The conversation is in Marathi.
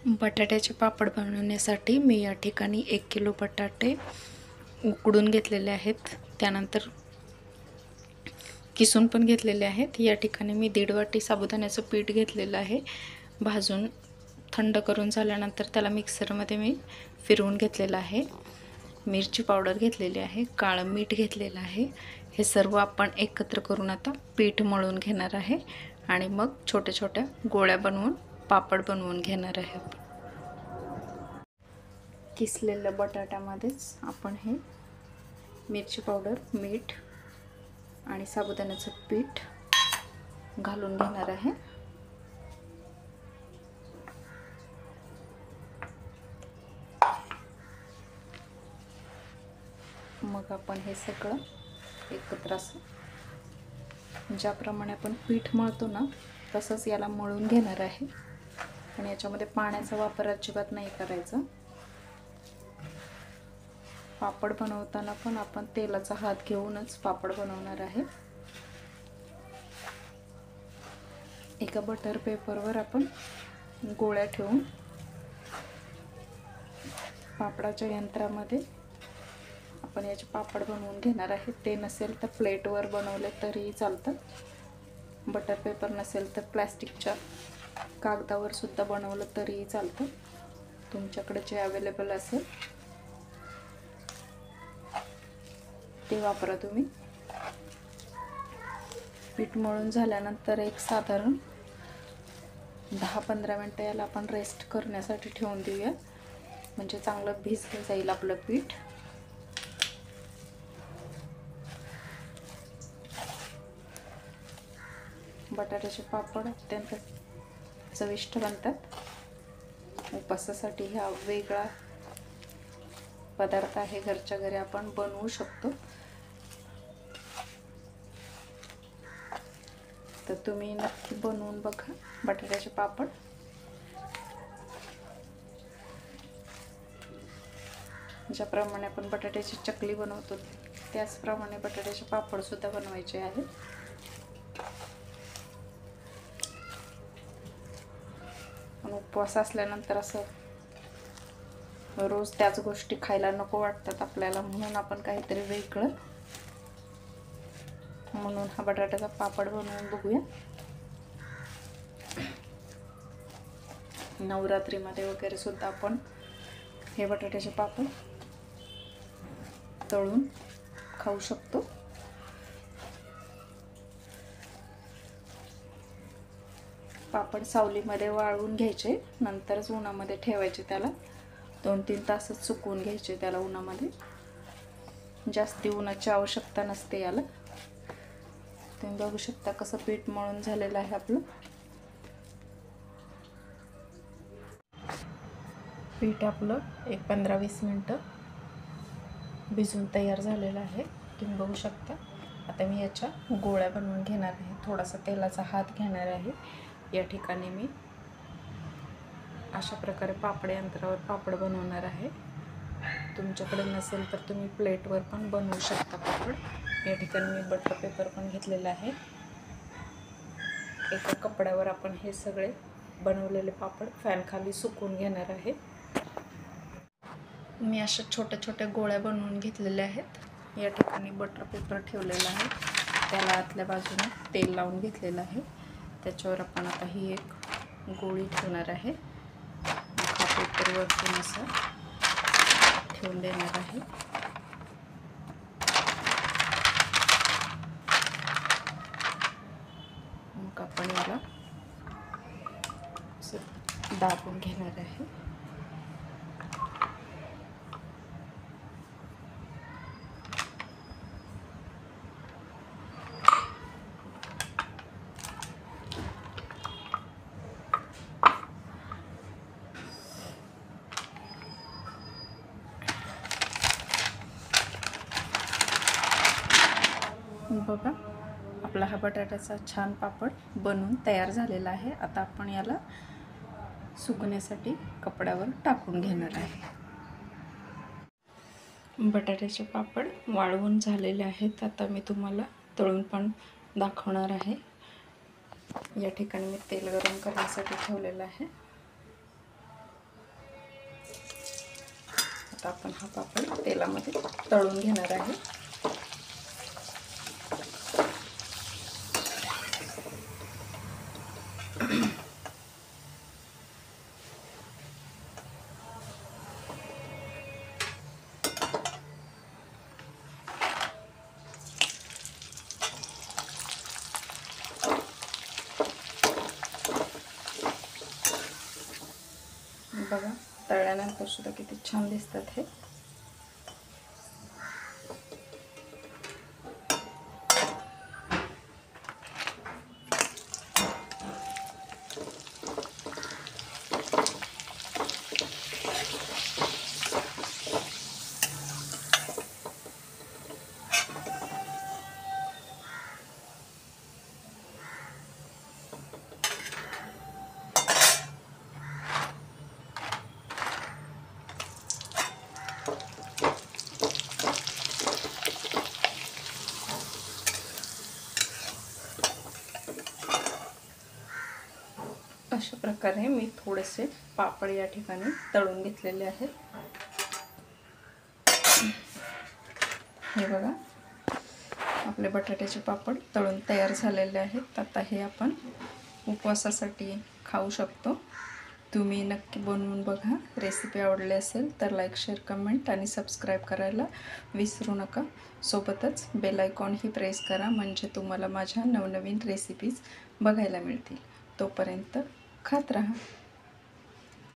बटाट्याचे पापड बनवण्यासाठी मी या ठिकाणी 1 किलो बटाटे उकडून घेतलेले आहेत, त्यानंतर किसून पण घेतलेले आहेत। या ठिकाणी मी 1.5 वाटी साबुदाण्याचं पीठ घेतलेलं आहे, भाजून थंड करून झाल्यानंतर त्याला मिक्सरमध्ये मी फिरवून घेतलेलं आहे। मिरची पावडर घेतलेली आहे, काळं मीठ घेतलेलं आहे। हे सर्व आपण एकत्र करून आता पीठ मळून घेणार आहे आणि मग छोट्या छोट्या गोळ्या बनवून पापड बनवून घेणार आहे। किसलेल्या बटाट्यामध्येच आपण हे मिरची पावडर, मीठ आणि साबुदाण्याचं पीठ घालून घेणार आहे। मग आपण हे सगळं एकत्र असं ज्याप्रमाणे आपण पीठ मळतो ना तसंच याला मळून घेणार आहे आणि याच्यामध्ये पाण्याचा वापर अजिबात नाही करायचा। पापड बनवताना पण आपण तेलाचा हात घेऊनच पापड बनवणार आहे। एका बटर पेपरवर आपण गोळ्या ठेवून पापडाच्या यंत्रामध्ये आपण याचे पापड बनवून घेणार आहे। ते नसेल तर प्लेटवर बनवले तरी चालतं, बटर पेपर नसेल तर प्लास्टिकच्या कागदावर सुद्धा बनवलं तरी चालतं, तुमच्याकडे जे अवेलेबल असेल ते वापरा तुम्ही। पीठ मळून झाल्यानंतर एक साधारण 10-15 मिनिटं याला आपण रेस्ट करण्यासाठी ठेवून देऊया, म्हणजे चांगलं भिजलं जाईल आपलं पीठ। बटाट्याचे पापड अत्यंत चविष्ट बनतात। उपवासासाठी हा वेगळा पदार्थ आहे, घरच्या घरी आपण बनवू शकतो। तर तुम्ही नक्की बनवून बघा बटाट्याचे पापड। ज्याप्रमाणे आपण बटाट्याची चकली बनवतो त्याचप्रमाणे बटाट्याचे पापड सुद्धा बनवायचे आहेत। उपवास असल्यानंतर असं रोज त्याच गोष्टी खायला नको वाटतात आपल्याला, म्हणून आपण काहीतरी वेगळं म्हणून हा बटाट्याचा पापड बनवून बघूया। नवरात्रीमध्ये वगैरे सुद्धा आपण हे बटाट्याचे पापड तळून खाऊ शकतो। पापड सावलीमध्ये वाळवून घ्यायचे, नंतरच उन्हामध्ये ठेवायचे, त्याला 2-3 तासच सुकवून घ्यायचे त्याला उन्हामध्ये, जास्ती उन्हाची आवश्यकता नसते याला। तुम्ही बघू शकता कसं पीठ मळून झालेलं आहे आपलं। पीठ आपलं एक 15-20 मिनिटं भिजून तयार झालेलं आहे, तुम्ही बघू शकता। आता मी याच्या गोळ्या बनवून घेणार आहे, थोडासा तेलाचा हात घेणार आहे। या ठिकाणी मी अशा प्रकारे पापड यंत्रावर पापड बनवणार आहे। तुमच्याकडे नसेल तर तुम्ही प्लेटवर पण बनवू शकता पापड। या ठिकाणी मी बटर पेपर पण घेतलेला आहे। एका कपड्यावर आपण हे सगळे बनवलेले पापड फॅन खाली सुकवून घेणार आहे। मी अशा छोट्या छोट्या गोळ्या बनवून घेतलेल्या आहेत। या ठिकाणी बटर पेपर ठेवलेला आहे, त्याला आतल्या बाजूने तेल लावून घेतलेलं आहे। त्याच्यावर आपण आता ही एक गोळी ठेवणार आहे, हा पेपर वरतून असं ठेवून देणार आहे। मग आपण याला असं दाबून घेणार आहे। बघा आपला हा बटाट्याचा छान पापड बनवून तयार झालेला आहे। आता आपण याला सुकण्यासाठी कपड्यावर टाकून घेणार आहे। बटाट्याचे पापड वाळवून झालेले आहेत, आता मी तुम्हाला तळून पण दाखवणार आहे। या ठिकाणी मी तेल गरम करण्यासाठी ठेवलेलं आहे। आता आपण हा पापड तेलामध्ये तळून घेणार आहे. बघा तळल्यानंतर सुद्धा किती छान दिसतात हे. अशा प्रकारे मी थोडेसे पापड या ठिकाणी तळून घेतलेले आहेत. हे बघा आपले बटाट्याचे पापड तळून तयार झालेले आहेत. आता हे आपण उपवासासाठी खाऊ शकतो. तुम्ही नक्की बनवून बघा. रेसिपी आवडली असेल तर लाईक, शेअर, कमेंट आणि सबस्क्राईब करायला विसरू नका. सोबतच बेल आयकॉनही प्रेस करा, म्हणजे तुम्हाला माझ्या नवनवीन रेसिपीज बघायला मिळतील. तोपर्यंत खात राहा.